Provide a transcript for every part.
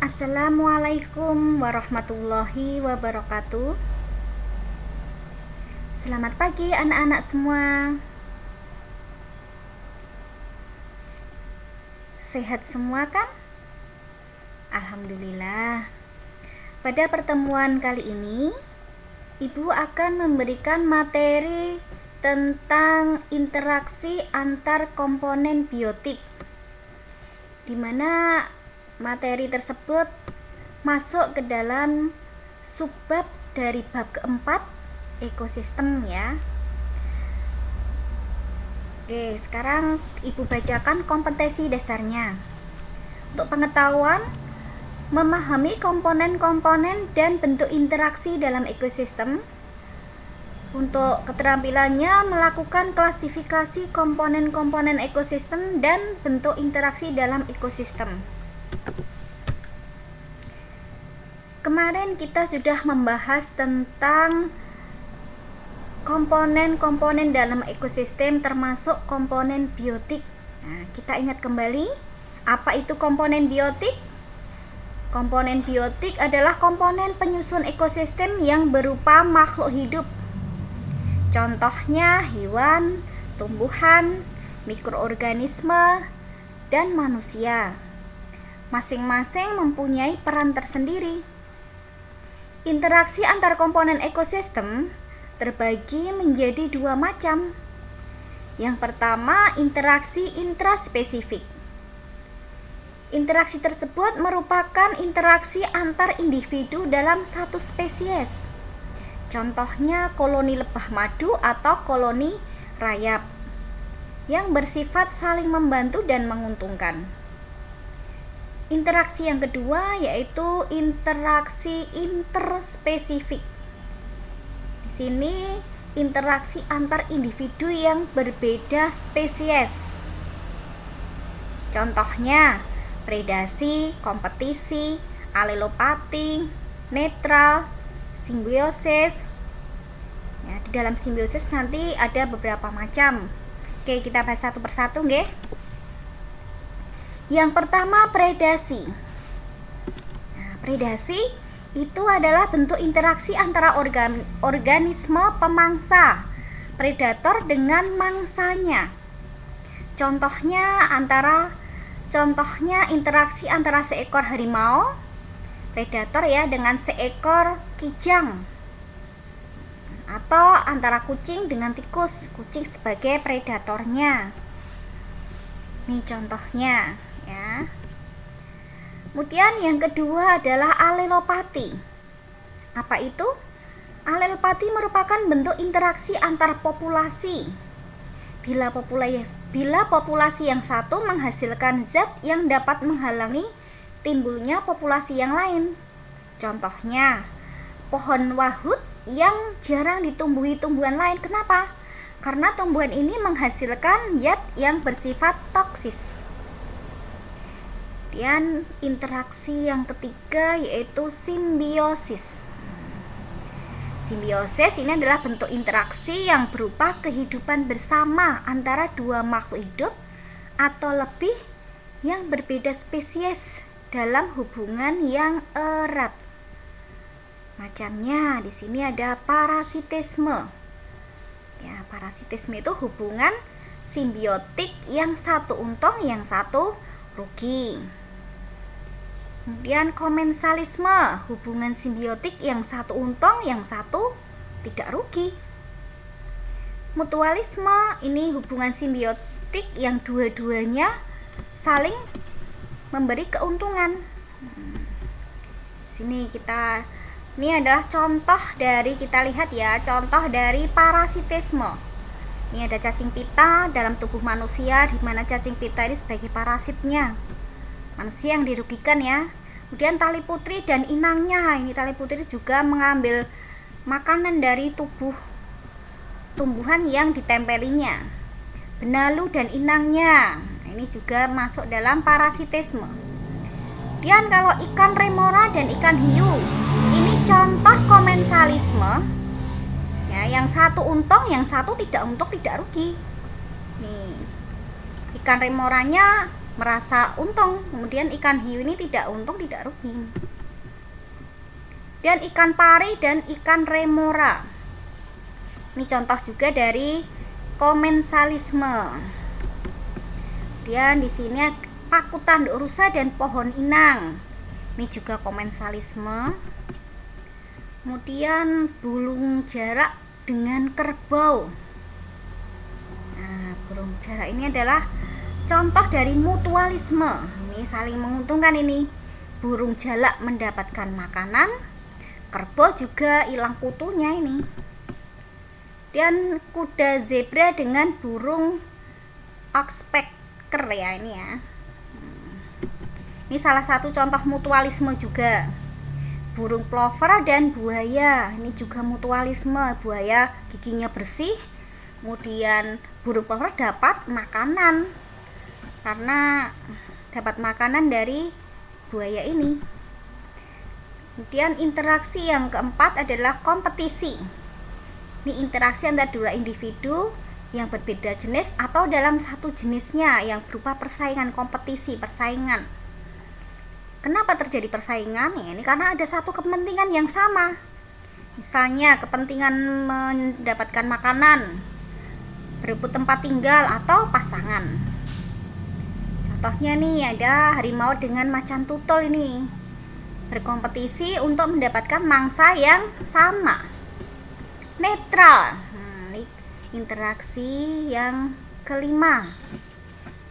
Assalamualaikum warahmatullahi wabarakatuh. Selamat pagi anak-anak semua. Sehat semua kan? Alhamdulillah. Pada pertemuan kali ini, Ibu akan memberikan materi tentang interaksi antar komponen biotik, di mana materi tersebut masuk ke dalam subbab dari bab keempat, ekosistem ya. Oke, sekarang Ibu bacakan kompetensi dasarnya. Untuk pengetahuan memahami komponen-komponen dan bentuk interaksi dalam ekosistem. Untuk keterampilannya melakukan klasifikasi komponen-komponen ekosistem dan bentuk interaksi dalam ekosistem. Kemarin kita sudah membahas tentang komponen-komponen dalam ekosistem termasuk komponen biotik. Nah, kita ingat kembali, apa itu komponen biotik? Komponen biotik adalah komponen penyusun ekosistem yang berupa makhluk hidup. Contohnya hewan, tumbuhan, mikroorganisme, dan manusia. Masing-masing mempunyai peran tersendiri. Interaksi antar komponen ekosistem terbagi menjadi dua macam. Yang pertama, interaksi intraspesifik. Interaksi tersebut merupakan interaksi antar individu dalam satu spesies. Contohnya koloni lebah madu atau koloni rayap yang bersifat saling membantu dan menguntungkan. Interaksi yang kedua yaitu interaksi interspesifik. Di sini interaksi antar individu yang berbeda spesies. Contohnya predasi, kompetisi, alelopati, netral, simbiosis. Ya, di dalam simbiosis nanti ada beberapa macam. Oke, kita bahas satu persatu nggih. Yang pertama, predasi. Nah, predasi itu adalah bentuk interaksi antara organisme pemangsa, predator dengan mangsanya. Contohnya interaksi antara seekor harimau predator ya dengan seekor kijang, atau antara kucing dengan tikus, kucing sebagai predatornya. Ini contohnya ya. Kemudian yang kedua adalah alelopati. Apa itu? Alelopati merupakan bentuk interaksi antar populasi. Bila populasi yang satu menghasilkan zat yang dapat menghalangi timbulnya populasi yang lain. Contohnya, pohon wahut yang jarang ditumbuhi tumbuhan lain. Kenapa? Karena tumbuhan ini menghasilkan zat yang bersifat toksis. Kemudian interaksi yang ketiga yaitu simbiosis. Simbiosis ini adalah bentuk interaksi yang berupa kehidupan bersama antara dua makhluk hidup atau lebih yang berbeda spesies dalam hubungan yang erat. Macamnya di sini ada parasitisme. Ya, parasitisme itu hubungan simbiotik yang satu untung, yang satu rugi. Kemudian komensalisme, hubungan simbiotik yang satu untung, yang satu tidak rugi. Mutualisme, ini hubungan simbiotik yang dua-duanya saling memberi keuntungan. Ini adalah contoh dari, kita lihat ya, contoh dari parasitisme. Ini ada cacing pita dalam tubuh manusia, di mana cacing pita ini sebagai parasitnya. Manusia yang dirugikan ya. Kemudian tali putri dan inangnya. Ini tali putri juga mengambil makanan dari tubuh tumbuhan yang ditempelinya. Benalu dan inangnya. Ini juga masuk dalam parasitisme. Kemudian kalau ikan remora dan ikan hiu, ini contoh komensalisme. Ya, yang satu untung, yang satu tidak untung, tidak rugi. Nih, ikan remoranya merasa untung, kemudian ikan hiu ini tidak untung, tidak rugi. Dan ikan pari dan ikan remora, ini contoh juga dari komensalisme. Kemudian di sini paku tanduk rusa dan pohon inang, ini juga komensalisme. Kemudian burung jarak dengan kerbau. Nah, burung jarak ini adalah contoh dari mutualisme. Ini saling menguntungkan ini. Burung jalak mendapatkan makanan, kerbau juga hilang kutunya ini. Dan kuda zebra dengan burung oxpecker ya ini ya. Ini salah satu contoh mutualisme juga. Burung plover dan buaya, ini juga mutualisme. Buaya giginya bersih, kemudian burung plover dapat makanan karena dapat makanan dari buaya ini. Kemudian interaksi yang keempat adalah kompetisi. Ini interaksi antara dua individu yang berbeda jenis atau dalam satu jenisnya yang berupa persaingan, kompetisi, persaingan. Kenapa terjadi persaingan? Ya, ini karena ada satu kepentingan yang sama. Misalnya kepentingan mendapatkan makanan, berebut tempat tinggal, atau pasangan. Contohnya nih ada harimau dengan macan tutul ini berkompetisi untuk mendapatkan mangsa yang sama. Netral. Ini interaksi yang kelima.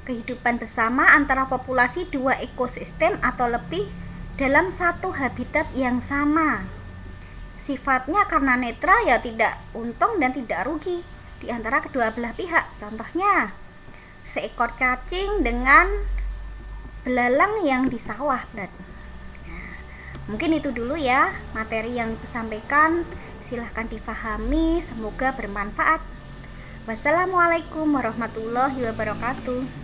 Kehidupan bersama antara populasi dua ekosistem atau lebih dalam satu habitat yang sama. Sifatnya karena netral ya tidak untung dan tidak rugi di antara kedua belah pihak. Contohnya seekor cacing dengan belalang yang di sawah. Nah, mungkin itu dulu ya materi yang disampaikan. Silahkan difahami, semoga bermanfaat. Wassalamualaikum warahmatullahi wabarakatuh.